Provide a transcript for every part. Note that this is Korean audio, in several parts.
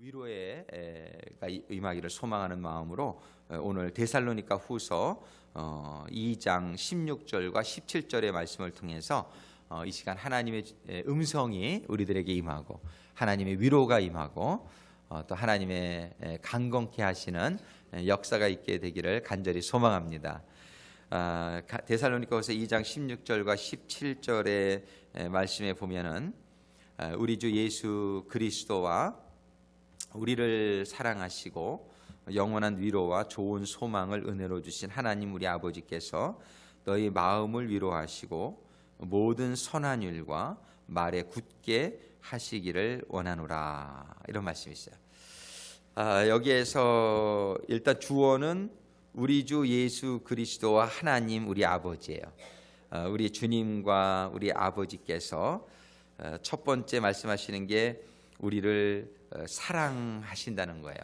위로가 임하기를 소망하는 마음으로 오늘 데살로니가 후서 2장 16절과 17절의 말씀을 통해서 이 시간 하나님의 음성이 우리들에게 임하고 하나님의 위로가 임하고 또 하나님의 강건케 하시는 역사가 있게 되기를 간절히 소망합니다. 데살로니가후서 2장 16절과 17절의 말씀에 보면은 우리 주 예수 그리스도와 우리를 사랑하시고 영원한 위로와 좋은 소망을 은혜로 주신 하나님 우리 아버지께서 너희 마음을 위로하시고 모든 선한 일과 말에 굳게 하시기를 원하노라, 이런 말씀이 있어요. 여기에서 일단 주어는 우리 주 예수 그리스도와 하나님 우리 아버지예요. 우리 주님과 우리 아버지께서 첫 번째 말씀하시는 게 우리를 사랑하신다는 거예요.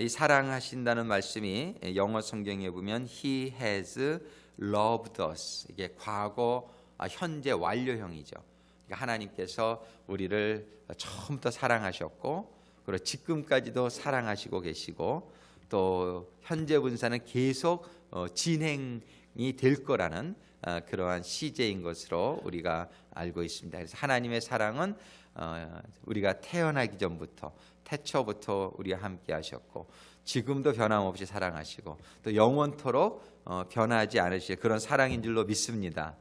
이 사랑하신다는 말씀이 영어 성경에 보면 He has loved us, 이게 과거, 현재 완료형이죠. 그러니까 하나님께서 우리를 처음부터 사랑하셨고 그리고 지금까지도 사랑하시고 계시고 또 현재 분사는 계속 진행이 될 거라는 그러한 시제인 것으로 우리가 알고 있습니다. 그래서 하나님의 사랑은 우리가 태어나기 전부터 태초부터 우리와 함께 하셨고 지금도 변함없이 사랑하시고 또 영원토록 변하지 않으실 그런 사랑인 줄로 믿습니다.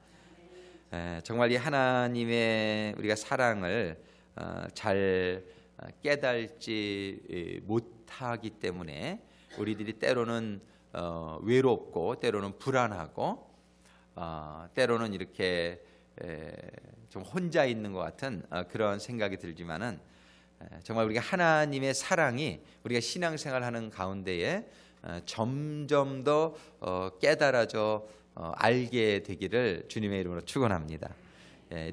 정말 이 하나님의 우리가 사랑을 잘 깨달지 못하기 때문에 우리들이 때로는 외롭고 때로는 불안하고 때로는 이렇게 좀 혼자 있는 것 같은 그런 생각이 들지만은 정말 우리가 하나님의 사랑이 우리가 신앙생활하는 가운데에 점점 더 깨달아져 알게 되기를 주님의 이름으로 축원합니다.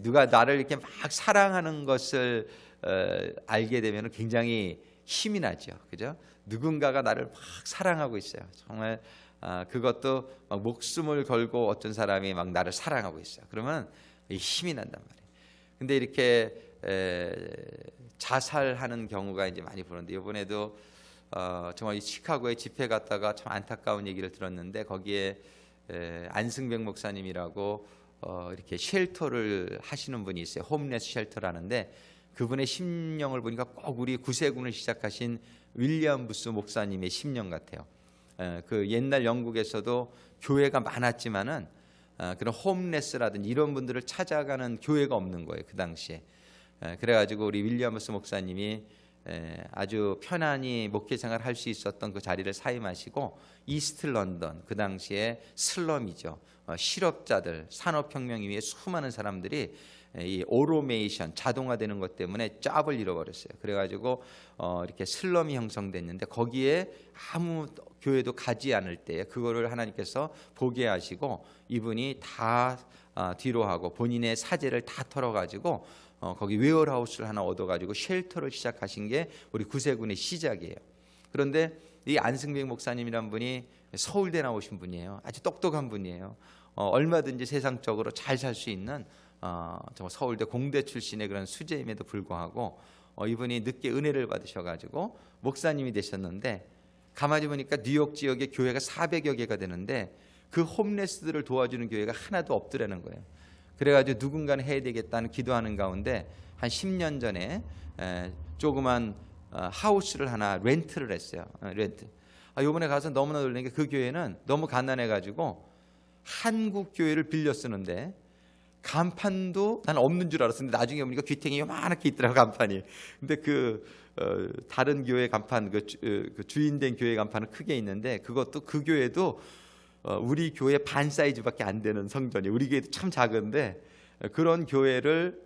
누가 나를 이렇게 막 사랑하는 것을 알게 되면 굉장히 힘이 나죠, 그죠? 누군가가 나를 막 사랑하고 있어요. 정말 그것도 막 목숨을 걸고 어떤 사람이 막 나를 사랑하고 있어요. 그러면 힘이 난단 말이에요. 근데 이렇게 자살하는 경우가 이제 많이 보는데 이번에도 정말 이 시카고에 집회 갔다가 참 안타까운 얘기를 들었는데 거기에 안승백 목사님이라고 이렇게 쉘터를 하시는 분이 있어요. 홈레스 쉘터라는데 그분의 심령을 보니까 꼭 우리 구세군을 시작하신 윌리엄 부스 목사님의 심령 같아요. 그 옛날 영국에서도 교회가 많았지만은 그런 홈레스라든지 이런 분들을 찾아가는 교회가 없는 거예요, 그 당시에. 그래가지고 우리 윌리엄 부스 목사님이 아주 편안히 목회 생활을 할 수 있었던 그 자리를 사임하시고 이스트 런던, 그 당시에 슬럼이죠. 실업자들, 산업혁명 이후에 수많은 사람들이 이 오토메이션, 자동화되는 것 때문에 잡을 잃어버렸어요. 그래가지고 이렇게 슬럼이 형성됐는데 거기에 아무 교회도 가지 않을 때 그거를 하나님께서 보게 하시고 이분이 다 뒤로 하고 본인의 사재를 다 털어가지고 거기 웨어하우스를 하나 얻어가지고 쉘터를 시작하신 게 우리 구세군의 시작이에요. 그런데 이 안승백 목사님이란 분이 서울대 나오신 분이에요. 아주 똑똑한 분이에요. 얼마든지 세상적으로 잘 살 수 있는 정말 서울대 공대 출신의 그런 수재임에도 불구하고 이분이 늦게 은혜를 받으셔가지고 목사님이 되셨는데 가만히 보니까 뉴욕 지역에 교회가 400여 개가 되는데 그 홈레스들을 도와주는 교회가 하나도 없더라는 거예요. 그래가지고 누군가는 해야 되겠다는 기도하는 가운데 한 10년 전에 조그만 하우스를 하나 렌트를 했어요. 렌트. 이번에 가서 너무나 놀란 게 그 교회는 너무 가난해가지고 한국 교회를 빌려 쓰는데 간판도 난 없는 줄 알았는데 나중에 보니까 귀탱이 요만하게 있더라고, 간판이. 근데 다른 교회 간판, 그 주인된 교회 간판은 크게 있는데 그것도 그 교회도 우리 교회 반 사이즈밖에 안 되는 성전이, 우리 교회도 참 작은데 그런 교회를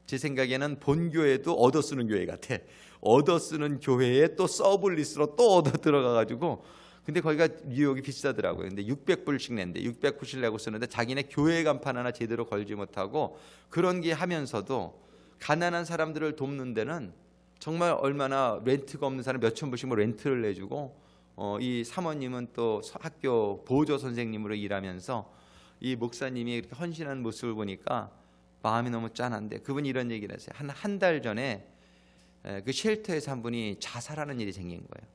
제 생각에는 본 교회도 얻어 쓰는 교회 같아. 얻어 쓰는 교회에 또 서블리스로 또 얻어 들어가가지고, 근데 거기가 뉴욕이 비싸더라고요. 근데 600불씩 낸대. 600불씩 내고 쓰는데 자기네 교회 간판 하나 제대로 걸지 못하고 그런 게 하면서도 가난한 사람들을 돕는 데는 정말 얼마나 렌트가 없는 사람 몇천 불씩 뭐 렌트를 내주고 이 사모님은 또 학교 보조 선생님으로 일하면서 이 목사님이 이렇게 헌신한 모습을 보니까 마음이 너무 짠한데 그분이 이런 얘기를 했어요. 한 달 전에 그 쉘터에서 한 분이 자살하는 일이 생긴 거예요.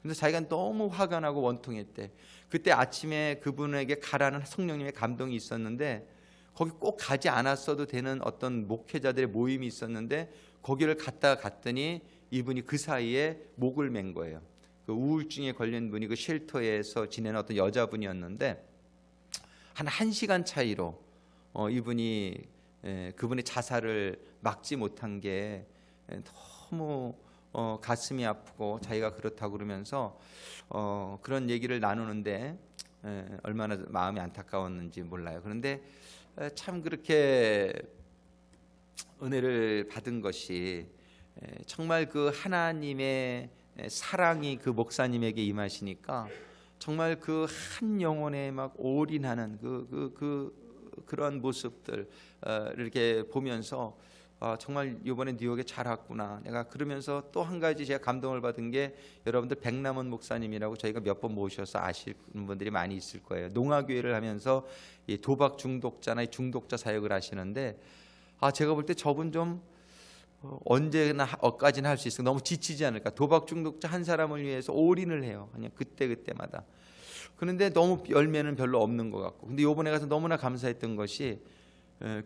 근데 자기가 너무 화가 나고 원통했대. 그때 아침에 그분에게 가라는 성령님의 감동이 있었는데 거기 꼭 가지 않았어도 되는 어떤 목회자들의 모임이 있었는데 거기를 갔더니 이분이 그 사이에 목을 맨 거예요. 그 우울증에 걸린 분이 그 쉘터에서 지내는 어떤 여자분이었는데 한 1시간 차이로 이분이 그분의 자살을 막지 못한 게 너무 가슴이 아프고 자기가 그렇다고 그러면서 그런 얘기를 나누는데 얼마나 마음이 안타까웠는지 몰라요. 그런데 참 그렇게 은혜를 받은 것이 정말 그 하나님의 사랑이 그 목사님에게 임하시니까 정말 그 한 영혼에 막 올인하는 그런 모습들 이렇게 보면서 정말 이번에 뉴욕에 잘 왔구나. 내가 그러면서 또 한 가지 제가 감동을 받은 게 여러분들 백남원 목사님이라고 저희가 몇 번 모셔서 아시는 분들이 많이 있을 거예요. 농아교회를 하면서 이 도박 중독자나 중독자 사역을 하시는데 제가 볼 때 저분 좀 언제나까지나 할 수 있어. 너무 지치지 않을까. 도박 중독자 한 사람을 위해서 올인을 해요. 그냥 그때마다. 그런데 너무 열매는 별로 없는 것 같고. 근데 이번에 가서 너무나 감사했던 것이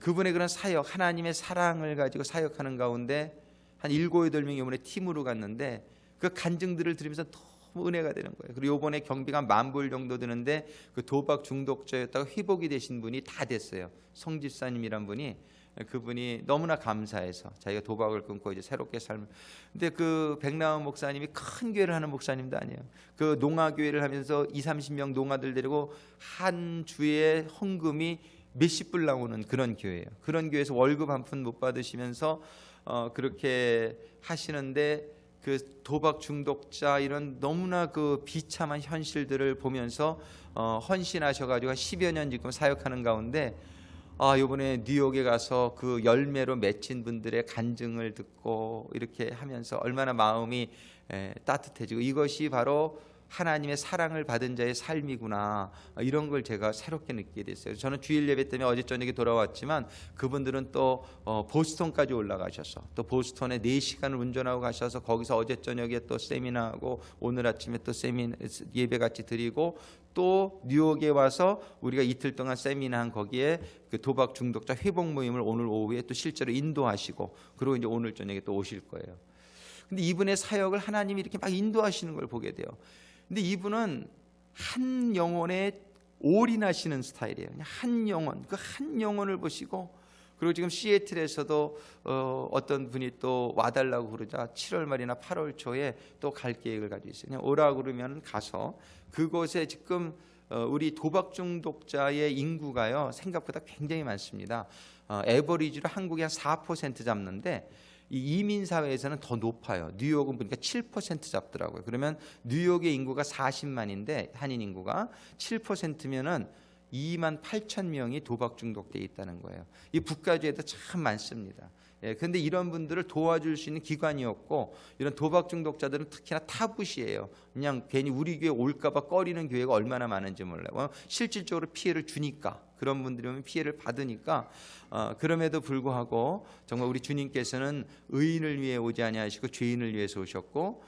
그분의 그런 사역, 하나님의 사랑을 가지고 사역하는 가운데 한 7, 8명이 이번에 팀으로 갔는데 그 간증들을 들으면서 너무 은혜가 되는 거예요. 그리고 이번에 경비가 10,000불 정도 드는데 그 도박 중독자였다가 회복이 되신 분이 다 됐어요. 성집사님이란 분이, 그분이 너무나 감사해서 자기가 도박을 끊고 이제 새롭게 삶을. 근데 그 백나원 목사님이 큰 교회를 하는 목사님도 아니에요. 그 농아교회를 하면서 20, 30명 농아들 데리고 한 주에 헌금이 몇십 불 나오는 그런 교회예요. 그런 교회에서 월급 한 푼 못 받으시면서 그렇게 하시는데 그 도박 중독자 이런 너무나 그 비참한 현실들을 보면서 헌신하셔가지고 한 10여 년 지금 사역하는 가운데 이번에 뉴욕에 가서 그 열매로 맺힌 분들의 간증을 듣고 이렇게 하면서 얼마나 마음이 따뜻해지고 이것이 바로 하나님의 사랑을 받은 자의 삶이구나, 이런 걸 제가 새롭게 느끼게 됐어요. 저는 주일 예배 때문에 어제 저녁에 돌아왔지만 그분들은 또 보스턴까지 올라가셔서 또 보스턴에 4시간을 운전하고 가셔서 거기서 어제 저녁에 또 세미나하고 오늘 아침에 또 예배 같이 드리고 또 뉴욕에 와서 우리가 이틀 동안 세미나한 거기에 그 도박 중독자 회복 모임을 오늘 오후에 또 실제로 인도하시고 그리고 이제 오늘 저녁에 또 오실 거예요. 근데 이분의 사역을 하나님이 이렇게 막 인도하시는 걸 보게 돼요. 근데 이분은 한 영혼에 올인하시는 스타일이에요. 그냥 한 영혼, 그 한 영혼을 보시고, 그리고 지금 시애틀에서도 어떤 분이 또 와달라고 그러자 7월 말이나 8월 초에 또 갈 계획을 가지고 있어요. 그냥 오라고 그러면 가서 그곳에 지금 우리 도박 중독자의 인구가요 생각보다 굉장히 많습니다. 에버리지로 한국이 한 4% 잡는데 이 이민 사회에서는 더 높아요. 뉴욕은 보니까 7% 잡더라고요. 그러면 뉴욕의 인구가 40만인데 한인 인구가 7%면은 28,000명이 도박 중독돼 있다는 거예요. 이 북가주에도 참 많습니다. 그런데 이런 분들을 도와줄 수 있는 기관이었고 이런 도박 중독자들은 특히나 타부시예요. 그냥 괜히 우리 교회 올까봐 꺼리는 교회가 얼마나 많은지 몰라요. 실질적으로 피해를 주니까, 그런 분들이 오면 피해를 받으니까 그럼에도 불구하고 정말 우리 주님께서는 의인을 위해 오지 아니하시고 죄인을 위해서 오셨고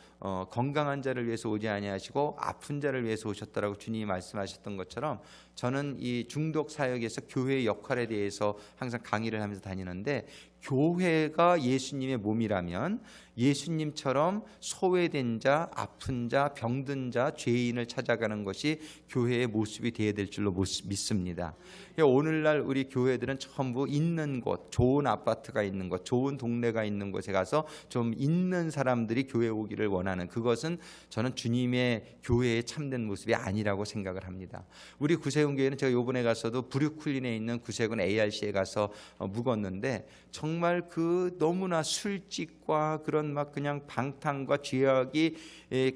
건강한 자를 위해서 오지 아니하시고 아픈 자를 위해서 오셨다라고 주님이 말씀하셨던 것처럼 저는 이 중독 사역에서 교회의 역할에 대해서 항상 강의를 하면서 다니는데 교회가 예수님의 몸이라면 예수님처럼 소외된 자, 아픈 자, 병든 자, 죄인을 찾아가는 것이 교회의 모습이 되어야 될 줄로 믿습니다. 오늘날 우리 교회들은 전부 있는 곳, 좋은 아파트가 있는 곳, 좋은 동네가 있는 곳에 가서 좀 있는 사람들이 교회 오기를 원하는, 그것은 저는 주님의 교회의 참된 모습이 아니라고 생각을 합니다. 우리 구세군 교회는 제가 요번에 가서도 브루클린에 있는 구세군 ARC에 가서 묵었는데 정말 그 너무나 술집과 그런 막 그냥 방탕과 죄악이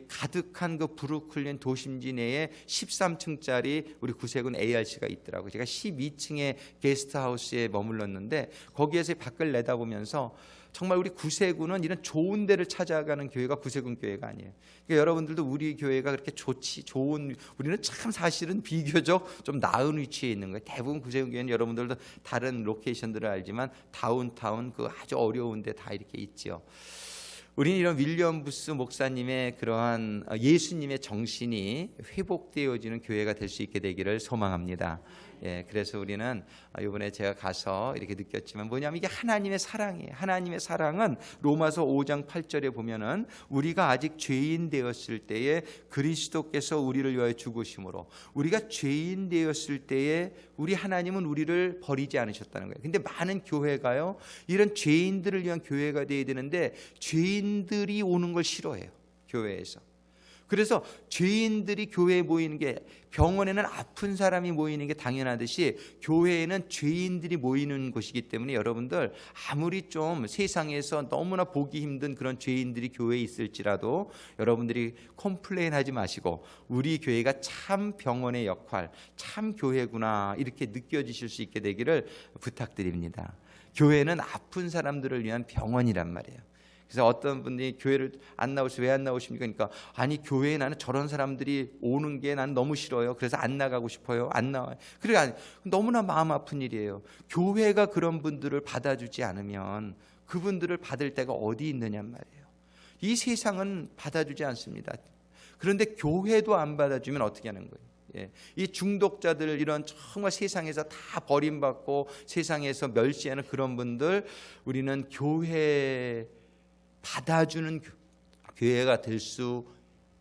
가득한 그 브루클린 도심지 내에 13층짜리 우리 구세군 ARC가 있더라고요. 제가 12층의 게스트하우스에 머물렀는데 거기에서 밖을 내다보면서 정말 우리 구세군은 이런 좋은 데를 찾아가는 교회가 구세군 교회가 아니에요. 그러니까 여러분들도 우리 교회가 그렇게 좋은, 우리는 참 사실은 비교적 좀 나은 위치에 있는 거예요. 대부분 구세군 교회는 여러분들도 다른 로케이션들을 알지만 다운타운 그 아주 어려운 데 다 이렇게 있죠. 우리는 이런 윌리엄 부스 목사님의 그러한 예수님의 정신이 회복되어지는 교회가 될 수 있게 되기를 소망합니다. 예, 그래서 우리는 이번에 제가 가서 이렇게 느꼈지만 뭐냐면 이게 하나님의 사랑이에요. 하나님의 사랑은 로마서 5장 8절에 보면은 우리가 아직 죄인 되었을 때에 그리스도께서 우리를 위하여 죽으심으로, 우리가 죄인 되었을 때에 우리 하나님은 우리를 버리지 않으셨다는 거예요. 근데 많은 교회가요, 이런 죄인들을 위한 교회가 되어야 되는데 죄인들이 오는 걸 싫어해요, 교회에서. 그래서 죄인들이 교회에 모이는 게, 병원에는 아픈 사람이 모이는 게 당연하듯이 교회에는 죄인들이 모이는 곳이기 때문에 여러분들 아무리 좀 세상에서 너무나 보기 힘든 그런 죄인들이 교회에 있을지라도 여러분들이 컴플레인하지 마시고 우리 교회가 참 병원의 역할, 참 교회구나 이렇게 느껴지실 수 있게 되기를 부탁드립니다. 교회는 아픈 사람들을 위한 병원이란 말이에요. 그래서 어떤 분이 교회를 안 나오시고 왜 안 나오십니까? 그러니까 아니 교회에 나는 저런 사람들이 오는 게 난 너무 싫어요. 그래서 안 나가고 싶어요. 안 나와요. 그래 너무나 마음 아픈 일이에요. 교회가 그런 분들을 받아주지 않으면 그분들을 받을 데가 어디 있느냔 말이에요. 이 세상은 받아주지 않습니다. 그런데 교회도 안 받아주면 어떻게 하는 거예요? 예, 이 중독자들, 이런 정말 세상에서 다 버림받고 세상에서 멸시하는 그런 분들, 우리는 교회 받아주는 교회가 될 수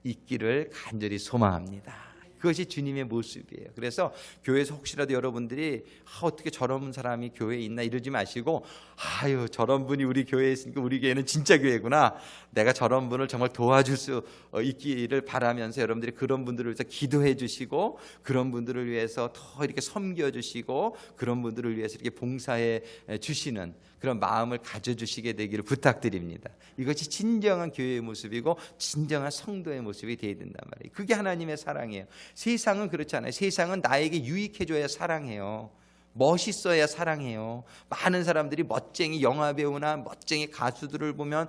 있기를 간절히 소망합니다. 그것이 주님의 모습이에요. 그래서 교회에서 혹시라도 여러분들이 어떻게 저런 사람이 교회에 있나 이러지 마시고, 아유 저런 분이 우리 교회에 있으니까 우리 교회는 진짜 교회구나, 내가 저런 분을 정말 도와줄 수 있기를 바라면서 여러분들이 그런 분들을 위해서 기도해 주시고, 그런 분들을 위해서 더 이렇게 섬겨 주시고, 그런 분들을 위해서 이렇게 봉사해 주시는 그런 마음을 가져주시게 되기를 부탁드립니다. 이것이 진정한 교회의 모습이고 진정한 성도의 모습이 되어야 된단 말이에요. 그게 하나님의 사랑이에요. 세상은 그렇지 않아요. 세상은 나에게 유익해줘야 사랑해요. 멋있어야 사랑해요. 많은 사람들이 멋쟁이 영화배우나 멋쟁이 가수들을 보면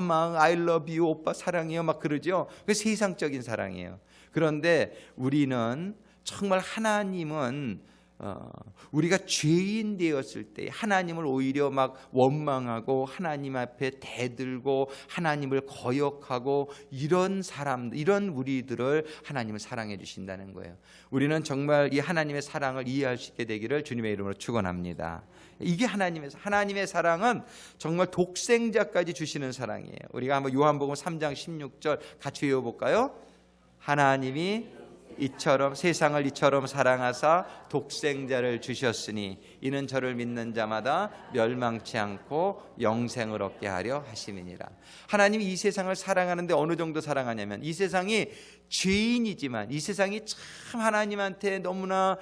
막 I love you 오빠 사랑해요 막 그러죠. 그 세상적인 사랑이에요. 그런데 우리는 정말 하나님은 우리가 죄인 되었을 때 하나님을 오히려 막 원망하고 하나님 앞에 대들고 하나님을 거역하고 이런 사람들, 이런 우리들을 하나님을 사랑해 주신다는 거예요. 우리는 정말 이 하나님의 사랑을 이해할 수 있게 되기를 주님의 이름으로 축원합니다. 이게 하나님의 사랑은 정말 독생자까지 주시는 사랑이에요. 우리가 한번 요한복음 3장 16절 같이 외워볼까요? 하나님이 세상을 이처럼 사랑하사 독생자를 주셨으니 이는 저를 믿는 자마다 멸망치 않고 영생을 얻게 하려 하심이니라. 하나님이 이 세상을 사랑하는데 어느 정도 사랑하냐면, 이 세상이 죄인이지만, 이 세상이 참 하나님한테 너무나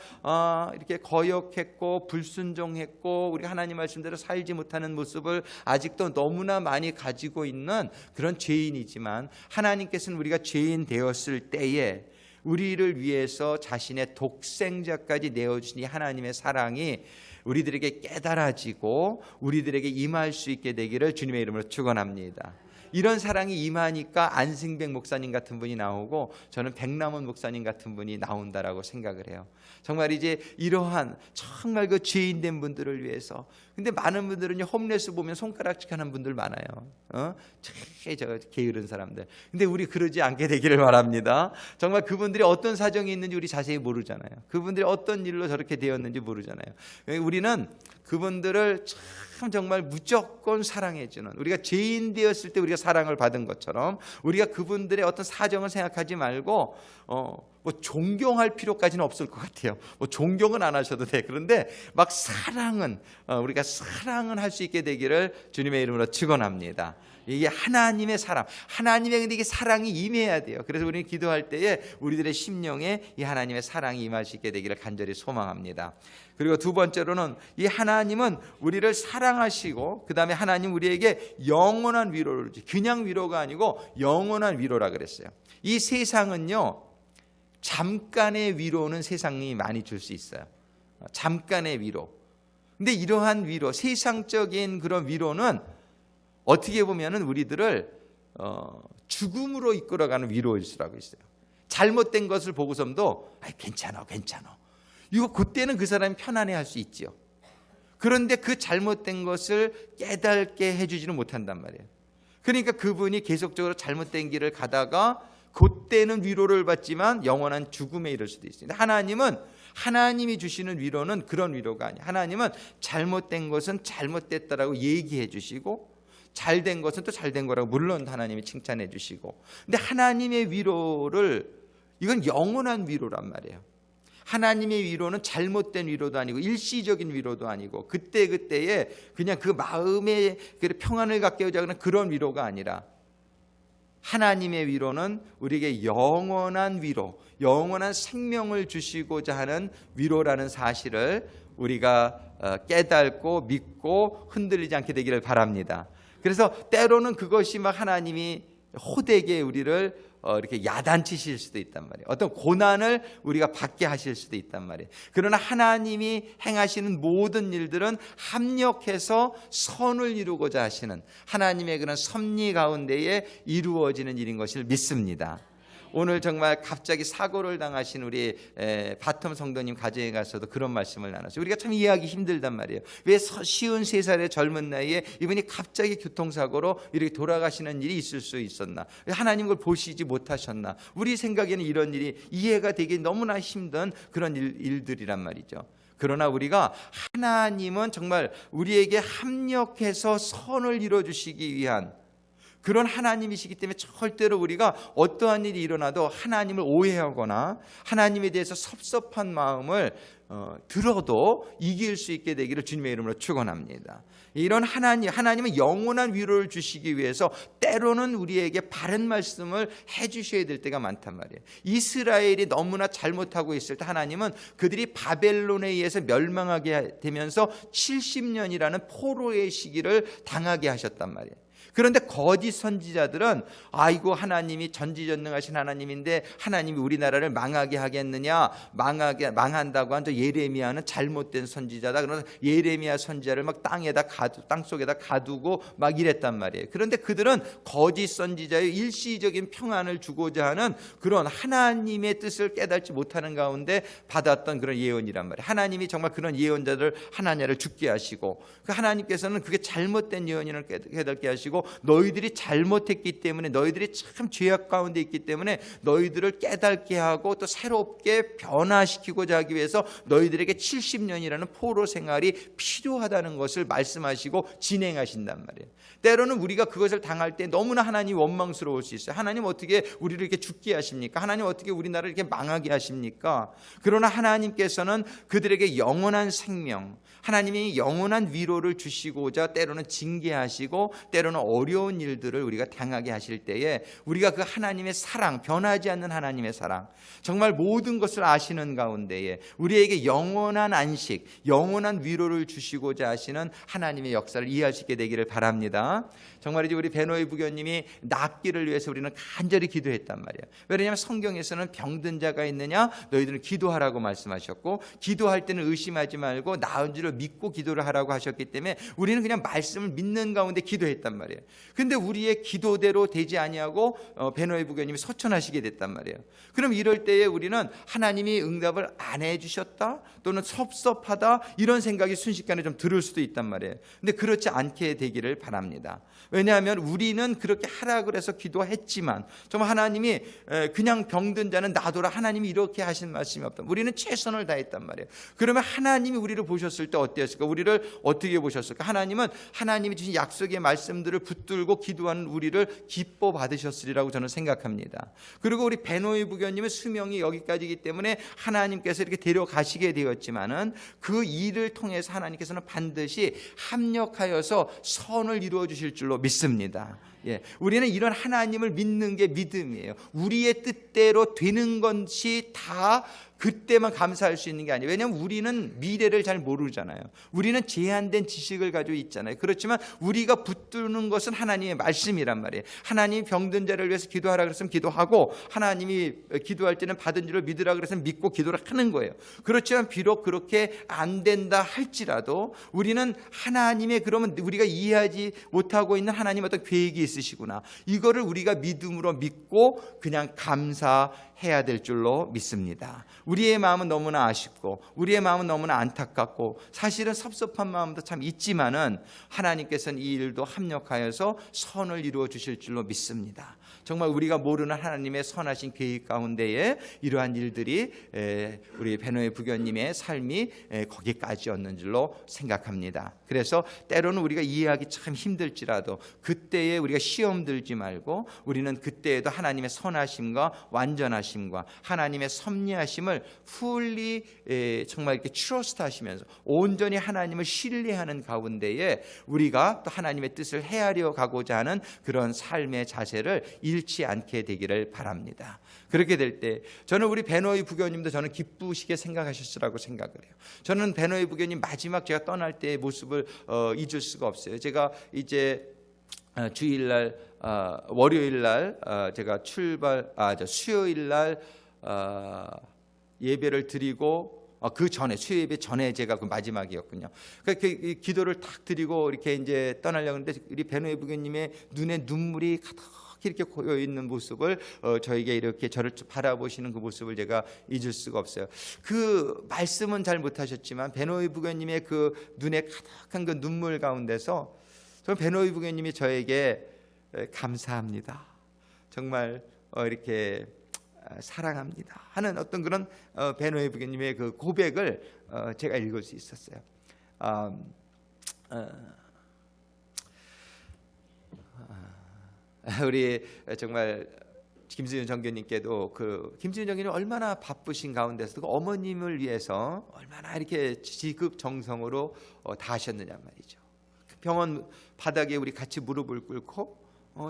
이렇게 거역했고 불순종했고 우리 하나님 말씀대로 살지 못하는 모습을 아직도 너무나 많이 가지고 있는 그런 죄인이지만, 하나님께서는 우리가 죄인 되었을 때에 우리를 위해서 자신의 독생자까지 내어주신 이 하나님의 사랑이 우리들에게 깨달아지고 우리들에게 임할 수 있게 되기를 주님의 이름으로 축원합니다. 이런 사랑이 임하니까 안승백 목사님 같은 분이 나오고 저는 백남원 목사님 같은 분이 나온다라고 생각을 해요. 정말 이제 이러한 정말 그 죄인된 분들을 위해서. 근데 많은 분들은 홈레스 보면 손가락질 하는 분들 많아요. 저 게으른 사람들. 근데 우리 그러지 않게 되기를 바랍니다. 정말 그분들이 어떤 사정이 있는지 우리 자세히 모르잖아요. 그분들이 어떤 일로 저렇게 되었는지 모르잖아요. 우리는 그분들을 참 정말 무조건 사랑해주는, 우리가 죄인 되었을 때 우리가 사랑을 받은 것처럼 우리가 그분들의 어떤 사정을 생각하지 말고 뭐 존경할 필요까지는 없을 것 같아요. 뭐 존경은 안 하셔도 돼. 그런데 막 사랑은 우리가 사랑은 할 수 있게 되기를 주님의 이름으로 축원합니다. 이게 하나님의 사랑, 하나님의 근데 이게 사랑이 임해야 돼요. 그래서 우리는 기도할 때에 우리들의 심령에 이 하나님의 사랑이 임할 수 있게 되기를 간절히 소망합니다. 그리고 두 번째로는 이 하나님은 우리를 사랑하시고 그 다음에 하나님 우리에게 영원한 위로를 주지, 그냥 위로가 아니고 영원한 위로라 그랬어요. 이 세상은요, 잠깐의 위로는 세상이 많이 줄 수 있어요. 잠깐의 위로. 근데 이러한 위로, 세상적인 그런 위로는 어떻게 보면은 우리들을 죽음으로 이끌어가는 위로일 수라고 있어요. 잘못된 것을 보고서도 괜찮아. 이거 그때는 그 사람이 편안해할 수 있지요. 그런데 그 잘못된 것을 깨닫게 해주지는 못한단 말이에요. 그러니까 그분이 계속적으로 잘못된 길을 가다가 그때는 위로를 받지만 영원한 죽음에 이를 수도 있습니다. 하나님은 하나님이 주시는 위로는 그런 위로가 아니에요. 하나님은 잘못된 것은 잘못됐다라고 얘기해 주시고 잘된 것은 또 잘된 거라고 물론 하나님이 칭찬해 주시고, 근데 하나님의 위로를, 이건 영원한 위로란 말이에요. 하나님의 위로는 잘못된 위로도 아니고 일시적인 위로도 아니고 그때그때에 그냥 그 마음의 평안을 갖게 하자는 그런 위로가 아니라, 하나님의 위로는 우리에게 영원한 위로, 영원한 생명을 주시고자 하는 위로라는 사실을 우리가 깨닫고 믿고 흔들리지 않게 되기를 바랍니다. 그래서 때로는 그것이 막 하나님이 호되게 우리를 이렇게 야단치실 수도 있단 말이에요. 어떤 고난을 우리가 받게 하실 수도 있단 말이에요. 그러나 하나님이 행하시는 모든 일들은 합력해서 선을 이루고자 하시는 하나님의 그런 섭리 가운데에 이루어지는 일인 것을 믿습니다. 오늘 정말 갑자기 사고를 당하신 우리 바텀 성도님 가정에 가서도 그런 말씀을 나눴어요. 우리가 참 이해하기 힘들단 말이에요. 왜 53살의 젊은 나이에 이분이 갑자기 교통사고로 이렇게 돌아가시는 일이 있을 수 있었나? 하나님 그걸 보시지 못하셨나? 우리 생각에는 이런 일이 이해가 되기 너무나 힘든 그런 일들이란 말이죠. 그러나 우리가 하나님은 정말 우리에게 합력해서 선을 이루어주시기 위한 그런 하나님이시기 때문에 절대로 우리가 어떠한 일이 일어나도 하나님을 오해하거나 하나님에 대해서 섭섭한 마음을 들어도 이길 수 있게 되기를 주님의 이름으로 축원합니다. 이런 하나님은 영원한 위로를 주시기 위해서 때로는 우리에게 바른 말씀을 해주셔야 될 때가 많단 말이에요. 이스라엘이 너무나 잘못하고 있을 때 하나님은 그들이 바벨론에 의해서 멸망하게 되면서 70년이라는 포로의 시기를 당하게 하셨단 말이에요. 그런데 거짓 선지자들은 아이고 하나님이 전지전능하신 하나님인데 하나님이 우리나라를 망하게 하겠느냐, 망한다고 한 저 예레미야는 잘못된 선지자다. 그러면서 예레미야 선지자를 막 땅속에다 가두고 막 이랬단 말이에요. 그런데 그들은 거짓 선지자의 일시적인 평안을 주고자 하는 그런 하나님의 뜻을 깨닫지 못하는 가운데 받았던 그런 예언이란 말이에요. 하나님이 정말 그런 예언자들 하나냐를 죽게 하시고, 그 하나님께서는 그게 잘못된 예언을 깨닫게 하시고, 너희들이 잘못했기 때문에, 너희들이 참 죄악 가운데 있기 때문에 너희들을 깨닫게 하고 또 새롭게 변화시키고자 하기 위해서 너희들에게 70년이라는 포로 생활이 필요하다는 것을 말씀하시고 진행하신단 말이에요. 때로는 우리가 그것을 당할 때 너무나 하나님이 원망스러울 수 있어요. 하나님 어떻게 우리를 이렇게 죽게 하십니까? 하나님 어떻게 우리나라를 이렇게 망하게 하십니까? 그러나 하나님께서는 그들에게 영원한 생명, 하나님이 영원한 위로를 주시고자 때로는 징계하시고 때로는 어려운 일들을 우리가 당하게 하실 때에 우리가 그 하나님의 사랑, 변하지 않는 하나님의 사랑, 정말 모든 것을 아시는 가운데에 우리에게 영원한 안식, 영원한 위로를 주시고자 하시는 하나님의 역사를 이해할 수 있게 되기를 바랍니다. 정말이지 우리 베노이 부교님이 낫기를 위해서 우리는 간절히 기도했단 말이에요. 왜냐하면 성경에서는 병든 자가 있느냐 너희들은 기도하라고 말씀하셨고, 기도할 때는 의심하지 말고 나은 줄을 믿고 기도를 하라고 하셨기 때문에 우리는 그냥 말씀을 믿는 가운데 기도했단 말이에요. 근데 우리의 기도대로 되지 아니하고 베노이 부교님이 소천하시게 됐단 말이에요. 그럼 이럴 때에 우리는 하나님이 응답을 안 해주셨다 또는 섭섭하다 이런 생각이 순식간에 좀 들을 수도 있단 말이에요. 근데 그렇지 않게 되기를 바랍니다. 왜냐하면 우리는 그렇게 하라 그래서 기도했지만 정말 하나님이 그냥 병든 자는 놔둬라, 하나님이 이렇게 하신 말씀이 없다. 우리는 최선을 다했단 말이에요. 그러면 하나님이 우리를 보셨을 때 어땠을까? 우리를 어떻게 보셨을까? 하나님은 하나님이 주신 약속의 말씀들을 붙들고 기도하는 우리를 기뻐 받으셨으리라고 저는 생각합니다. 그리고 우리 베노이 부교님의 수명이 여기까지이기 때문에 하나님께서 이렇게 데려가시게 되었지만은 그 일을 통해서 하나님께서는 반드시 합력하여서 선을 이루어 주실 줄로 믿습니다. 예, 우리는 이런 하나님을 믿는 게 믿음이에요. 우리의 뜻대로 되는 것이 다 그때만 감사할 수 있는 게 아니에요. 왜냐하면 우리는 미래를 잘 모르잖아요. 우리는 제한된 지식을 가지고 있잖아요. 그렇지만 우리가 붙드는 것은 하나님의 말씀이란 말이에요. 하나님이 병든 자를 위해서 기도하라 그랬으면 기도하고, 하나님이 기도할 때는 받은 줄을 믿으라 그랬으면 믿고 기도를 하는 거예요. 그렇지만 비록 그렇게 안 된다 할지라도 우리는 하나님의, 그러면 우리가 이해하지 못하고 있는 하나님의 어떤 계획이 있으시구나, 이거를 우리가 믿음으로 믿고 그냥 감사해야 될 줄로 믿습니다. 우리의 마음은 너무나 아쉽고 우리의 마음은 너무나 안타깝고 사실은 섭섭한 마음도 참 있지만은 하나님께서는 이 일도 합력하여서 선을 이루어 주실 줄로 믿습니다. 정말 우리가 모르는 하나님의 선하신 계획 가운데에 이러한 일들이 우리 베노의 부교님의 삶이 거기까지였는 줄로 생각합니다. 그래서 때로는 우리가 이해하기 참 힘들지라도 그때에 우리가 시험 들지 말고 우리는 그때에도 하나님의 선하심과 완전하심과 하나님의 섭리하심을 풀리 정말 이렇게 트러스트 하시면서 온전히 하나님을 신뢰하는 가운데에 우리가 또 하나님의 뜻을 헤아려 가고자 하는 그런 삶의 자세를 잃지 않게 되기를 바랍니다. 그렇게 될 때 저는 우리 베노이 부교님도 저는 기쁘시게 생각하셨으라고 생각을 해요. 저는 베노이 부교님 마지막 제가 떠날 때의 모습을 잊을 수가 없어요. 제가 이제 주일날 월요일날 제가 수요일날 예배를 드리고 그 전에 수요 예배 전에 제가 그 마지막이었군요. 그 기도를 탁 드리고 이렇게 이제 떠나려고 하는데 우리 베노이 부교님의 눈에 눈물이 가득 이렇게 고여 있는 모습을 저에게 이렇게 저를 바라보시는 그 모습을 제가 잊을 수가 없어요. 그 말씀은 잘 못하셨지만 베노이 부교님의 그 눈에 가득한 그 눈물 가운데서 저는 베노이 부교님이 저에게 감사합니다. 정말 이렇게 사랑합니다 하는 어떤 그런 베노이 부교님의 그 고백을 제가 읽을 수 있었어요. 우리 정말 김수윤 정교님께도 김수윤 정교님 얼마나 바쁘신 가운데서도 어머님을 위해서 얼마나 이렇게 지극정성으로 다 하셨느냐 말이죠. 병원 바닥에 우리 같이 무릎을 꿇고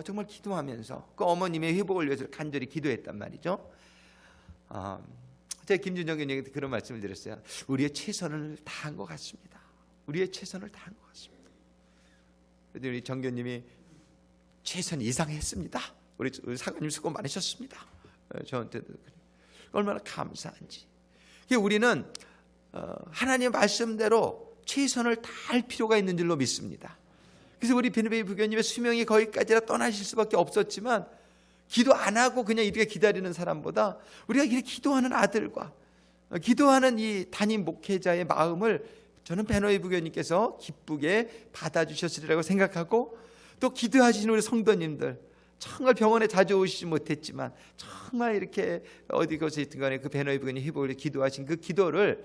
정말 기도하면서 그 어머님의 회복을 위해서 간절히 기도했단 말이죠. 제가 김준정 교님에게 그런 말씀을 드렸어요. 우리의 최선을 다한 것 같습니다. 우리의 최선을 다한 것 같습니다. 그런데 우리 정 교님이 최선 이상 했습니다. 우리 사관님 수고 많으셨습니다. 저한테도 얼마나 감사한지. 우리는 하나님의 말씀대로 최선을 다할 필요가 있는 줄로 믿습니다. 그래서 우리 베노이 부교님의 수명이 거기까지라 떠나실 수밖에 없었지만 기도 안 하고 그냥 이렇게 기다리는 사람보다 우리가 이렇게 기도하는 아들과 기도하는 이 담임 목회자의 마음을 저는 베노이 부교님께서 기쁘게 받아주셨으리라고 생각하고 또 기도하시는 우리 성도님들 정말 병원에 자주 오시지 못했지만 정말 이렇게 어디 곳에 있든 간에 그 베노이 부교님 회복을 기도하신 그 기도를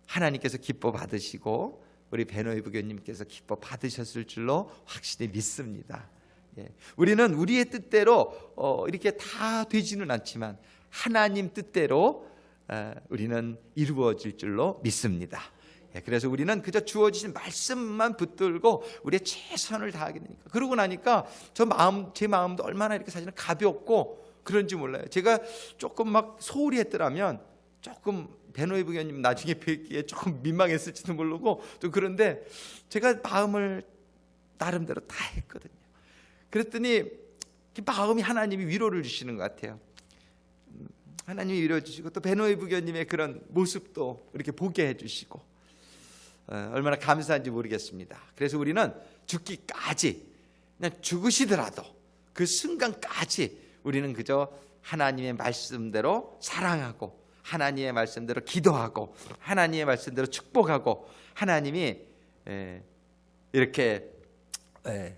하나님께서 기뻐 받으시고 우리 베노이 부교님께서 기뻐 받으셨을 줄로 확실히 믿습니다. 우리는 우리의 뜻대로 이렇게 다 되지는 않지만 하나님 뜻대로 우리는 이루어질 줄로 믿습니다. 그래서 우리는 그저 주어지신 말씀만 붙들고 우리의 최선을 다하게 되니까 그러고 나니까 제 마음도 얼마나 이렇게 사실은 가볍고 그런지 몰라요. 제가 조금 막 소홀히 했더라면 조금 베노이 부교님 나중에 뵙기에 조금 민망했을지도 모르고 또 그런데 제가 마음을 나름대로 다 했거든요. 그랬더니 마음이 하나님이 위로를 주시는 것 같아요. 하나님이 위로 주시고 또 베노이 부교님의 그런 모습도 이렇게 보게 해주시고 얼마나 감사한지 모르겠습니다. 그래서 우리는 죽기까지 그냥 죽으시더라도 그 순간까지 우리는 그저 하나님의 말씀대로 사랑하고 하나님의 말씀대로 기도하고 하나님의 말씀대로 축복하고 하나님이 이렇게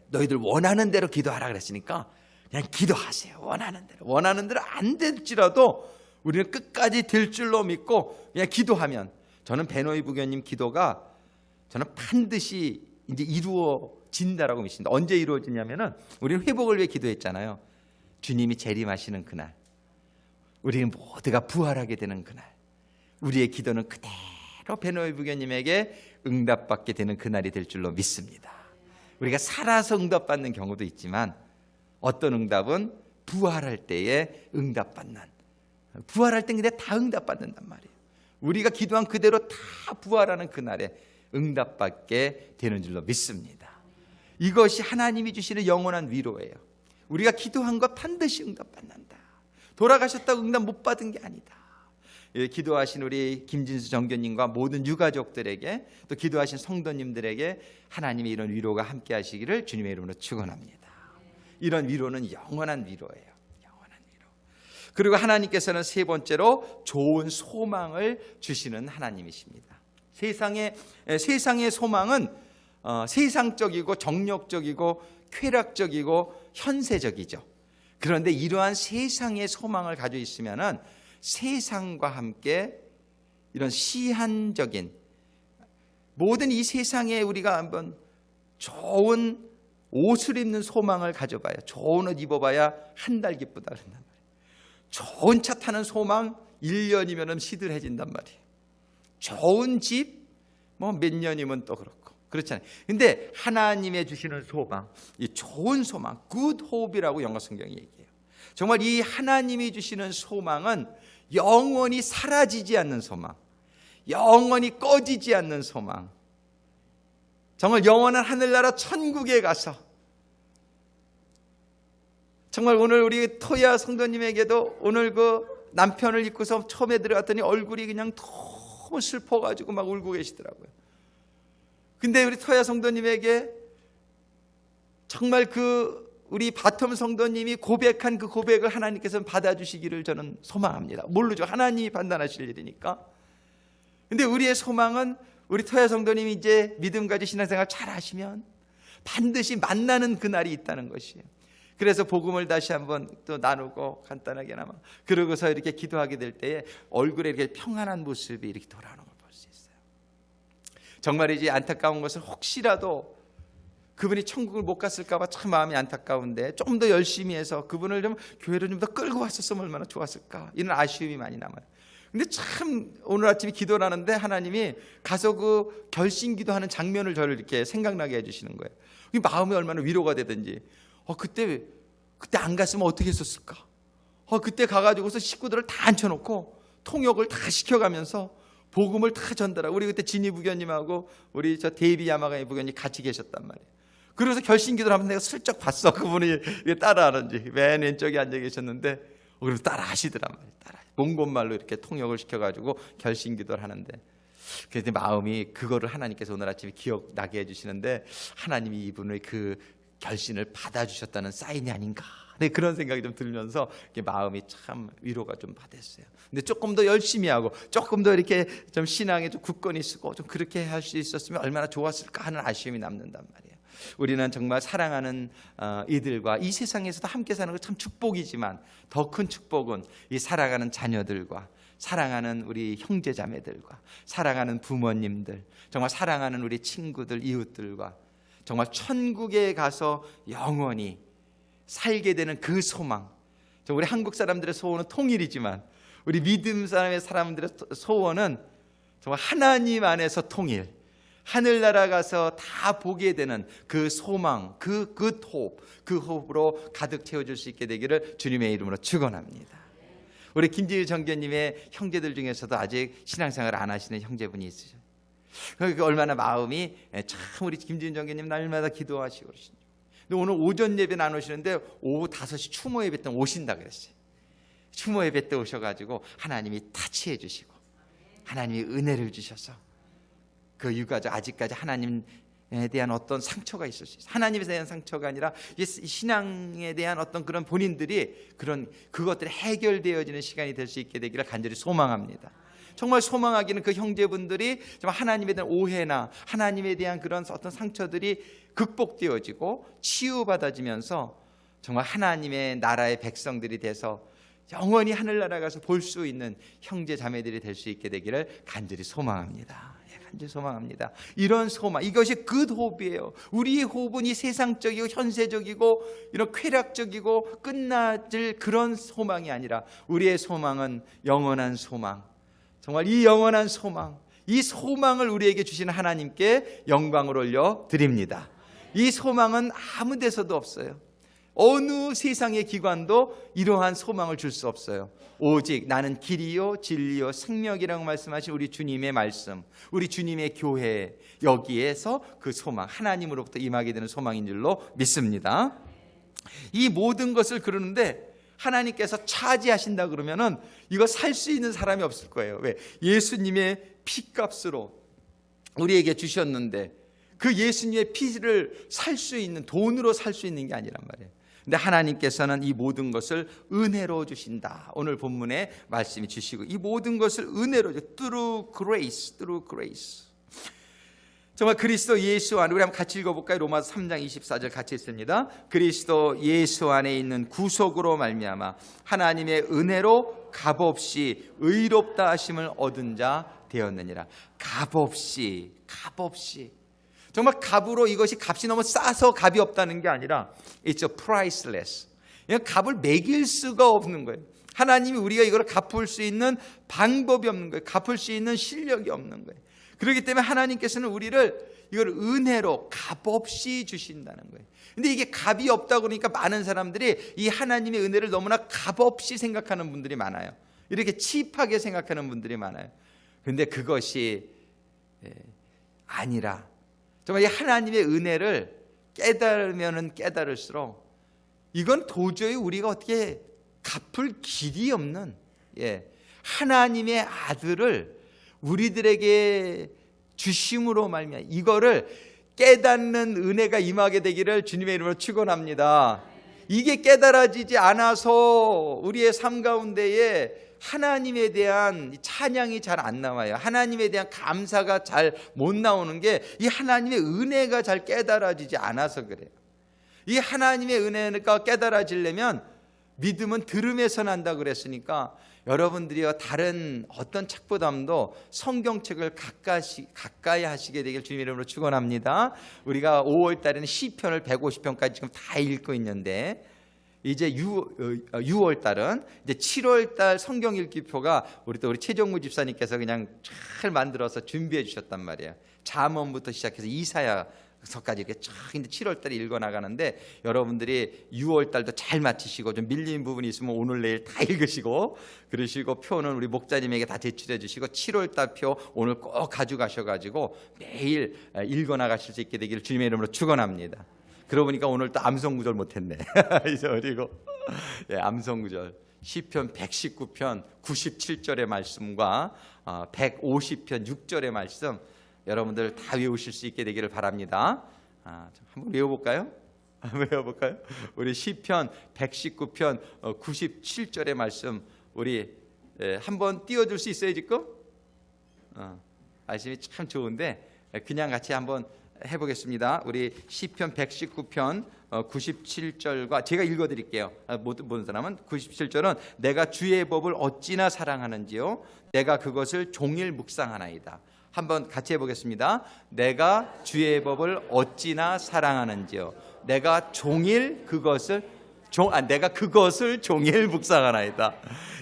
너희들 원하는 대로 기도하라 그랬으니까 그냥 기도하세요. 원하는 대로 안 될지라도 우리는 끝까지 될 줄로 믿고 그냥 기도하면 저는 베노이 부교님 기도가 저는 반드시 이제 이루어진다라고 믿습니다. 언제 이루어지냐면은 우리는 회복을 위해 기도했잖아요. 주님이 재림하시는 그날, 우리는 모두가 부활하게 되는 그날, 우리의 기도는 그대로 베노이 부교님에게 응답받게 되는 그날이 될 줄로 믿습니다. 우리가 살아서 응답받는 경우도 있지만 어떤 응답은 부활할 때에 응답받는, 부활할 땐 근데 다 응답받는단 말이에요. 우리가 기도한 그대로 다 부활하는 그날에 응답받게 되는 줄로 믿습니다. 이것이 하나님이 주시는 영원한 위로예요. 우리가 기도한 것 반드시 응답받는다. 돌아가셨다고 응답 못 받은 게 아니다. 기도하신 우리 김진수 정교님과 모든 유가족들에게 또 기도하신 성도님들에게 하나님의 이런 위로가 함께 하시기를 주님의 이름으로 축원합니다. 이런 위로는 영원한 위로예요. 영원한 위로. 그리고 하나님께서는 세 번째로 좋은 소망을 주시는 하나님이십니다. 세상의 소망은 세상적이고 정력적이고 쾌락적이고 현세적이죠. 그런데 이러한 세상의 소망을 가지고 있으면은 세상과 함께 이런 시한적인 모든 이 세상에 우리가 한번 좋은 옷을 입는 소망을 가져봐야, 좋은 옷 입어봐야 한 달 기쁘다 그런단 말이에요. 좋은 차 타는 소망 1년이면 시들해진단 말이에요. 좋은 집 뭐 몇 년이면 또 그렇고 그렇잖아요. 근데 하나님의 주시는 소망, 이 좋은 소망, good hope이라고 영어 성경이 얘기해요. 정말 이 하나님이 주시는 소망은 영원히 사라지지 않는 소망, 영원히 꺼지지 않는 소망, 정말 영원한 하늘나라 천국에 가서, 정말 오늘 우리 토야 성도님에게도 오늘 그 남편을 입고서 처음에 들어갔더니 얼굴이 그냥 너무 슬퍼가지고 막 울고 계시더라고요. 근데 우리 토야 성도님에게 정말 그 우리 바텀 성도님이 고백한 그 고백을 하나님께서 받아주시기를 저는 소망합니다. 모르죠. 하나님이 판단하실 일이니까. 근데 우리의 소망은 우리 토야 성도님이 이제 믿음 가지 신앙생활 잘 하시면 반드시 만나는 그날이 있다는 것이에요. 그래서 복음을 다시 한번 또 나누고 간단하게나마 그러고서 이렇게 기도하게 될 때에 얼굴에 이렇게 평안한 모습이 이렇게 돌아오는 걸 볼 수 있어요. 정말이지 안타까운 것은 혹시라도 그분이 천국을 못 갔을까 봐 참 마음이 안타까운데 조금 더 열심히 해서 그분을 좀 교회로 좀 더 끌고 왔었으면 얼마나 좋았을까, 이런 아쉬움이 많이 남아요. 근데 참 오늘 아침에 기도를 하는데 하나님이 가서 그 결심 기도하는 장면을 저를 이렇게 생각나게 해주시는 거예요. 마음이 얼마나 위로가 되든지, 그때 안 갔으면 어떻게 했었을까? 그때 가가지고서 식구들을 다 앉혀놓고 통역을 다 시켜가면서 복음을 다 전달하고, 우리 그때 진희 부교님하고 우리 저 데이비 야마가이 부교님 같이 계셨단 말이에요. 그래서 결심기도를 하면 내가 슬쩍 봤어. 그분이 따라하는지 맨 왼쪽에 앉아 계셨는데 그래서 따라하시더란 말이에요. 몽골말로 이렇게 통역을 시켜가지고 결심기도를 하는데, 그래서 마음이 그거를 하나님께서 오늘 아침에 기억나게 해주시는데 하나님이 이분의 그 결심을 받아주셨다는 사인이 아닌가, 네, 그런 생각이 좀 들면서 마음이 참 위로가 좀 받았어요. 근데 조금 더 열심히 하고 조금 더 이렇게 좀 신앙에 좀 굳건히 쓰고 좀 그렇게 할 수 있었으면 얼마나 좋았을까 하는 아쉬움이 남는단 말이에요. 우리는 정말 사랑하는 이들과 이 세상에서도 함께 사는 건 참 축복이지만 더 큰 축복은 이 사랑하는 자녀들과 사랑하는 우리 형제자매들과 사랑하는 부모님들, 정말 사랑하는 우리 친구들, 이웃들과 정말 천국에 가서 영원히 살게 되는 그 소망. 우리 한국 사람들의 소원은 통일이지만 우리 믿음 사람들의 소원은 정말 하나님 안에서 통일, 하늘나라 가서 다 보게 되는 그 소망, 그 호흡으로 가득 채워줄 수 있게 되기를 주님의 이름으로 축원합니다. 우리 김지유 정교님의 형제들 중에서도 아직 신앙생활 안 하시는 형제분이 있으셔요. 얼마나 마음이 참 우리 김지유 정교님 날마다 기도하시고 그러시죠. 근데 오늘 오전 예배 나누시는데 오후 5시 추모 예배 때 오신다 그랬어요. 추모 예배 때 오셔가지고 하나님이 타치해 주시고 하나님이 은혜를 주셔서 그 유가족 아직까지 하나님에 대한 어떤 상처가 있을 수 있어요. 하나님에 대한 상처가 아니라 신앙에 대한 어떤 그런 본인들이 그것들이 해결되어지는 시간이 될 수 있게 되기를 간절히 소망합니다. 정말 소망하기는 그 형제분들이 정말 하나님에 대한 오해나 하나님에 대한 그런 어떤 상처들이 극복되어지고 치유받아지면서 정말 하나님의 나라의 백성들이 돼서 영원히 하늘나라 가서 볼 수 있는 형제 자매들이 될 수 있게 되기를 간절히 소망합니다. 간절히 소망합니다. 이런 소망, 이것이 good hope이에요. 우리의 호흡은 이 세상적이고 현세적이고 이런 쾌락적이고 끝나질 그런 소망이 아니라 우리의 소망은 영원한 소망. 정말 이 영원한 소망, 이 소망을 우리에게 주시는 하나님께 영광을 올려 드립니다. 이 소망은 아무 데서도 없어요. 어느 세상의 기관도 이러한 소망을 줄 수 없어요. 오직 나는 길이요 진리요 생명이라고 말씀하신 우리 주님의 말씀, 우리 주님의 교회, 여기에서 그 소망, 하나님으로부터 임하게 되는 소망인 줄로 믿습니다. 이 모든 것을 그러는데 하나님께서 차지하신다 그러면은 이거 살 수 있는 사람이 없을 거예요. 왜? 예수님의 피값으로 우리에게 주셨는데 그 예수님의 피를 살 수 있는, 돈으로 살 수 있는 게 아니란 말이에요. 근데 하나님께서는 이 모든 것을 은혜로 주신다. 오늘 본문에 말씀이 주시고 이 모든 것을 은혜로 주 through grace, through grace. 정말 그리스도 예수 안에, 우리 한번 같이 읽어볼까요? 로마서 3장 24절 같이 읽습니다. 그리스도 예수 안에 있는 구속으로 말미암아 하나님의 은혜로 값없이 의롭다 하심을 얻은 자 되었느니라. 값없이, 값없이. 정말 값으로, 이것이 값이 너무 싸서 값이 없다는 게 아니라 It's a priceless. 그냥 값을 매길 수가 없는 거예요. 하나님이 우리가 이걸 갚을 수 있는 방법이 없는 거예요. 갚을 수 있는 실력이 없는 거예요. 그렇기 때문에 하나님께서는 우리를 이걸 은혜로 값없이 주신다는 거예요. 근데 이게 값이 없다고 그러니까 많은 사람들이 이 하나님의 은혜를 너무나 값없이 생각하는 분들이 많아요. 이렇게 칩하게 생각하는 분들이 많아요. 근데 그것이 아니라 정말 이 하나님의 은혜를 깨달으면 깨달을수록 이건 도저히 우리가 어떻게 갚을 길이 없는, 하나님의 아들을 우리들에게 주심으로 말미암아 이거를 깨닫는 은혜가 임하게 되기를 주님의 이름으로 축원합니다. 이게 깨달아지지 않아서 우리의 삶 가운데에 하나님에 대한 찬양이 잘 안 나와요. 하나님에 대한 감사가 잘 못 나오는 게 이 하나님의 은혜가 잘 깨달아지지 않아서 그래요. 이 하나님의 은혜가 깨달아지려면 믿음은 들음에서 난다 그랬으니까 여러분들이요 다른 어떤 책보다도 성경책을 가까이 하시게 되길 주님의 이름으로 축원합니다. 우리가 5월 달에는 시편을 150편까지 지금 다 읽고 있는데 이제 6월 달은 이제 7월 달 성경 읽기표가 우리 최정무 집사님께서 그냥 잘 만들어서 준비해 주셨단 말이에요. 잠언부터 시작해서 이사야서까지 이렇게 쫙 이제 7월 달에 읽어 나가는데 여러분들이 6월 달도 잘 마치시고 좀 밀린 부분이 있으면 오늘 내일 다 읽으시고 그러시고 표는 우리 목사님에게 다 제출해 주시고 7월 달 표 오늘 꼭 가져가셔 가지고 매일 읽어 나가실 수 있게 되기를 주님의 이름으로 축원합니다. 그러고 보니까 오늘 또 암송구절 못했네. 그리고 암송구절 시편 119편 97절의 말씀과 150편 6절의 말씀 여러분들 다 외우실 수 있게 되기를 바랍니다. 한번 외워볼까요? 외워볼까요? 우리 시편 119편 97절의 말씀 우리 한번 띄워줄 수 있어요 지금? 말씀이 참 좋은데 그냥 같이 한번 해보겠습니다. 우리 시편 119편 97절과 제가 읽어드릴게요. 모든 사람은 97절은 내가 주의 법을 어찌나 사랑하는지요 내가 그것을 종일 묵상하나이다. 한번 같이 해보겠습니다. 내가 주의 법을 어찌나 사랑하는지요 내가 종일 그것을 내가 그것을 종일 묵상하나이다.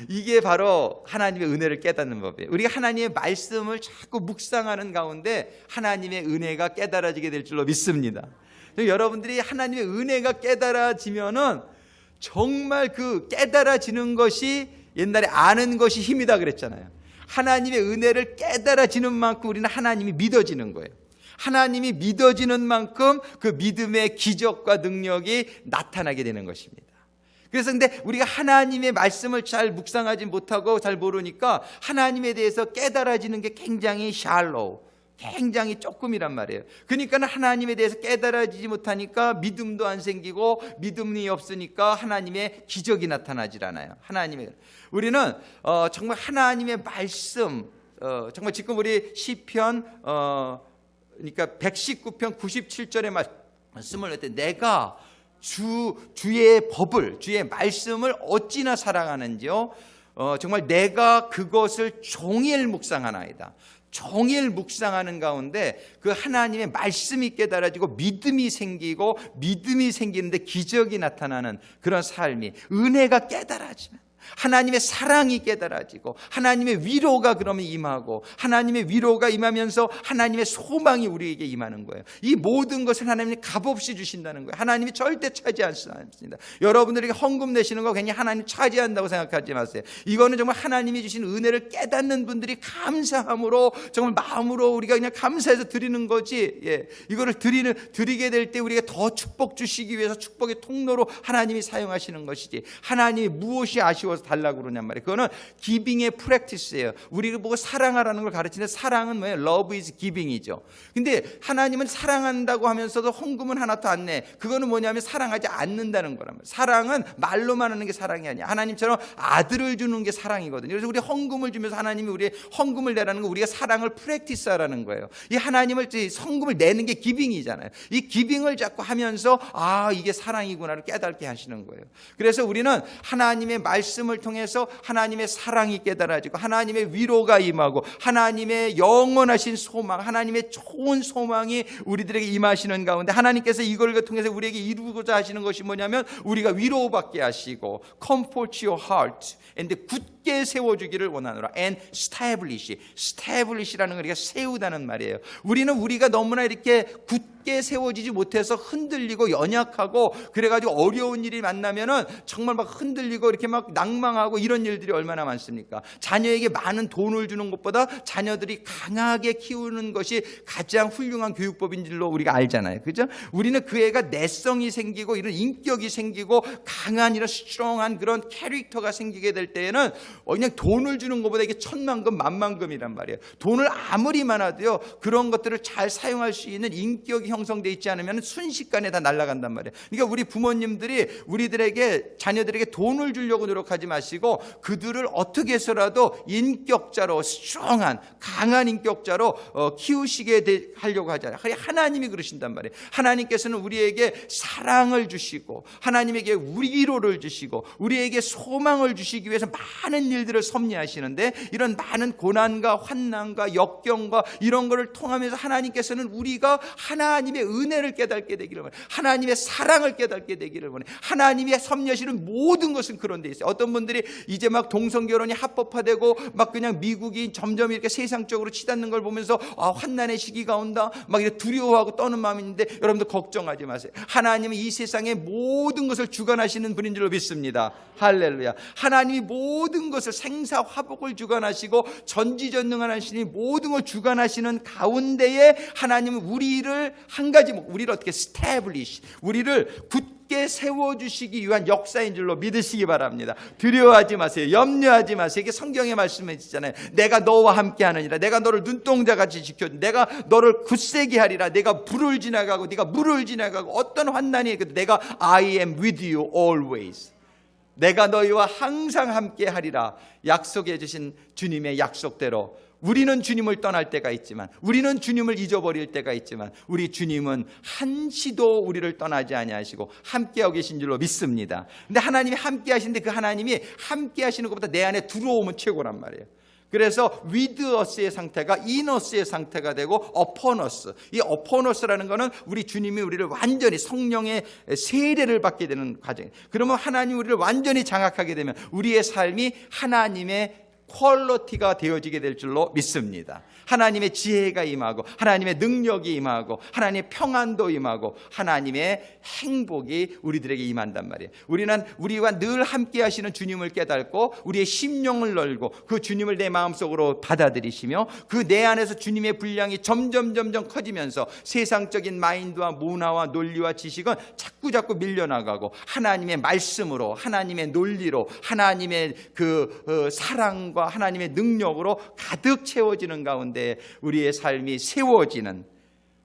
이게 바로 하나님의 은혜를 깨닫는 법이에요. 우리가 하나님의 말씀을 자꾸 묵상하는 가운데 하나님의 은혜가 깨달아지게 될 줄로 믿습니다. 여러분들이 하나님의 은혜가 깨달아지면은 정말 그 깨달아지는 것이 옛날에 아는 것이 힘이다 그랬잖아요. 하나님의 은혜를 깨달아지는 만큼 우리는 하나님이 믿어지는 거예요. 하나님이 믿어지는 만큼 그 믿음의 기적과 능력이 나타나게 되는 것입니다. 그래서 근데 우리가 하나님의 말씀을 잘 묵상하지 못하고 잘 모르니까 하나님에 대해서 깨달아지는 게 굉장히 shallow, 굉장히 조금이란 말이에요. 그러니까 하나님에 대해서 깨달아지지 못하니까 믿음도 안 생기고 믿음이 없으니까 하나님의 기적이 나타나질 않아요. 우리는 정말 하나님의 말씀, 정말 지금 우리 시편 그러니까 119편 97절의 말씀을 할 때 내가 주의 법을 주의 말씀을 어찌나 사랑하는지요 정말 내가 그것을 종일 묵상하나이다. 종일 묵상하는 가운데 그 하나님의 말씀이 깨달아지고 믿음이 생기는데 기적이 나타나는 그런 삶이 은혜가 깨달아지면 하나님의 사랑이 깨달아지고 하나님의 위로가 그러면 임하고 하나님의 위로가 임하면서 하나님의 소망이 우리에게 임하는 거예요. 이 모든 것을 하나님이 값없이 주신다는 거예요. 하나님이 절대 차지하지 않습니다. 여러분들에게 헌금 내시는 거 괜히 하나님 차지한다고 생각하지 마세요. 이거는 정말 하나님이 주신 은혜를 깨닫는 분들이 감사함으로 정말 마음으로 우리가 그냥 감사해서 드리는 거지. 이거를 드리게 될 때 우리가 더 축복 주시기 위해서 축복의 통로로 하나님이 사용하시는 것이지 하나님이 무엇이 아쉬워 보고서 달라고 그러냔 말이에요. 그거는 기빙의 프랙티스예요. 우리를 보고 사랑하라는 걸 가르치는데 사랑은 뭐예요? Love is giving이죠. 근데 하나님은 사랑한다고 하면서도 헌금은 하나도 안 내. 그거는 뭐냐면 사랑하지 않는다는 거란 말이에요. 사랑은 말로만 하는 게 사랑이 아니야. 하나님처럼 아들을 주는 게 사랑이거든요. 그래서 우리 헌금을 주면서 하나님이 우리의 헌금을 내라는 거, 우리가 사랑을 프랙티스하라는 거예요. 이 하나님을 헌금을 내는 게 기빙이잖아요. 이 기빙을 자꾸 하면서 이게 사랑이구나를 깨닫게 하시는 거예요. 그래서 우리는 하나님의 말씀을 통해서 하나님의 사랑이 깨달아지고 하나님의 위로가 임하고 하나님의 영원하신 소망, 하나님의 좋은 소망이 우리들에게 임하시는 가운데 하나님께서 이걸 통해서 우리에게 이루고자 하시는 것이 뭐냐면 우리가 위로받게 하시고 comfort your heart and 굳게 세워주기를 원하노라. and establish라는 걸 우리가 세우다는 말이에요. 우리가 너무나 이렇게 굳게 세워지지 못해서 흔들리고 연약하고 그래가지고 어려운 일이 만나면은 정말 막 흔들리고 이렇게 막 낭망하고 이런 일들이 얼마나 많습니까? 자녀에게 많은 돈을 주는 것보다 자녀들이 강하게 키우는 것이 가장 훌륭한 교육법인 줄로 우리가 알잖아요. 그죠? 우리는 그 애가 내성이 생기고 이런 인격이 생기고 강한 이런 스트롱한 그런 캐릭터가 생기게 될 때에는 그냥 돈을 주는 것보다 이게 천만금 만만금이란 말이에요. 돈을 아무리 많아도요 그런 것들을 잘 사용할 수 있는 인격이 형성되어 있지 않으면 순식간에 다 날아간단 말이에요. 그러니까 우리 부모님들이 우리들에게 자녀들에게 돈을 주려고 노력하지 마시고 그들을 어떻게 해서라도 인격자로 스트롱한 강한 인격자로 키우시게 하려고 하잖아요. 하나님이 그러신단 말이에요. 하나님께서는 우리에게 사랑을 주시고 하나님에게 위로를 주시고 우리에게 소망을 주시기 위해서 많은 일들을 섭리하시는데 이런 많은 고난과 환난과 역경과 이런 것을 통하면서 하나님께서는 우리가 하나님의 은혜를 깨닫게 되기를 원해요. 하나님의 사랑을 깨닫게 되기를 원해요. 하나님의 섭리하시는 모든 것은 그런 데 있어요. 어떤 분들이 이제 막 동성결혼이 합법화되고 막 그냥 미국이 점점 이렇게 세상적으로 치닫는 걸 보면서 환난의 시기가 온다 막 이렇게 두려워하고 떠는 마음이 있는데 여러분들 걱정하지 마세요. 하나님은 이 세상의 모든 것을 주관하시는 분인 줄로 믿습니다. 할렐루야. 하나님이 모든 것을 생사화복을 주관하시고 전지전능한 하시니 모든 걸 주관하시는 가운데에 하나님은 우리를 한 가지 우리를 어떻게 establish 우리를 굳게 세워주시기 위한 역사인 줄로 믿으시기 바랍니다. 두려워하지 마세요. 염려하지 마세요. 이게 성경의 말씀에 있잖아요. 내가 너와 함께 하느니라. 내가 너를 눈동자같이 지켜준 내가 너를 굳세게 하리라. 내가 불을 지나가고 네가 물을 지나가고 어떤 환난이 있어도 내가 I am with you always. 내가 너희와 항상 함께 하리라. 약속해 주신 주님의 약속대로 우리는 주님을 떠날 때가 있지만 우리는 주님을 잊어버릴 때가 있지만 우리 주님은 한시도 우리를 떠나지 아니하시고 함께하고 계신 줄로 믿습니다. 근데 하나님이 함께 하시는데 그 하나님이 함께 하시는 것보다 내 안에 들어오면 최고란 말이에요. 그래서 with us의 상태가 in us의 상태가 되고 upon us. 이 upon us라는 거는 우리 주님이 우리를 완전히 성령의 세례를 받게 되는 과정이에요. 그러면 하나님이 우리를 완전히 장악하게 되면 우리의 삶이 하나님의 퀄리티가 되어지게 될 줄로 믿습니다. 하나님의 지혜가 임하고 하나님의 능력이 임하고 하나님의 평안도 임하고 하나님의 행복이 우리들에게 임한단 말이에요. 우리는 우리와 늘 함께 하시는 주님을 깨닫고 우리의 심령을 열고 그 주님을 내 마음속으로 받아들이시며 그 내 안에서 주님의 분량이 점점 커지면서 세상적인 마인드와 문화와 논리와 지식은 자꾸 밀려나가고 하나님의 말씀으로 하나님의 논리로 하나님의 그 사랑과 하나님의 능력으로 가득 채워지는 가운데 우리의 삶이 세워지는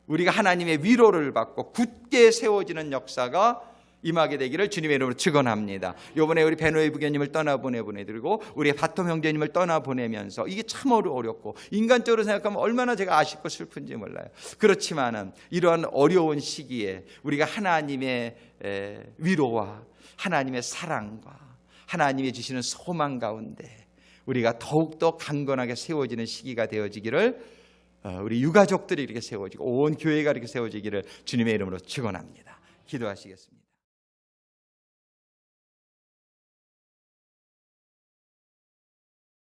우리가 하나님의 위로를 받고 굳게 세워지는 역사가 임하게 되기를 주님의 이름으로 축원합니다. 이번에 우리 베노이 부교님을 떠나보내드리고 우리 바톰 형제님을 떠나보내면서 이게 참 어렵고 인간적으로 생각하면 얼마나 제가 아쉽고 슬픈지 몰라요. 그렇지만은 이러한 어려운 시기에 우리가 하나님의 위로와 하나님의 사랑과 하나님이 주시는 소망 가운데 우리가 더욱더 강건하게 세워지는 시기가 되어지기를 우리 유가족들이 이렇게 세워지고 온 교회가 이렇게 세워지기를 주님의 이름으로 축원합니다. 기도하시겠습니다.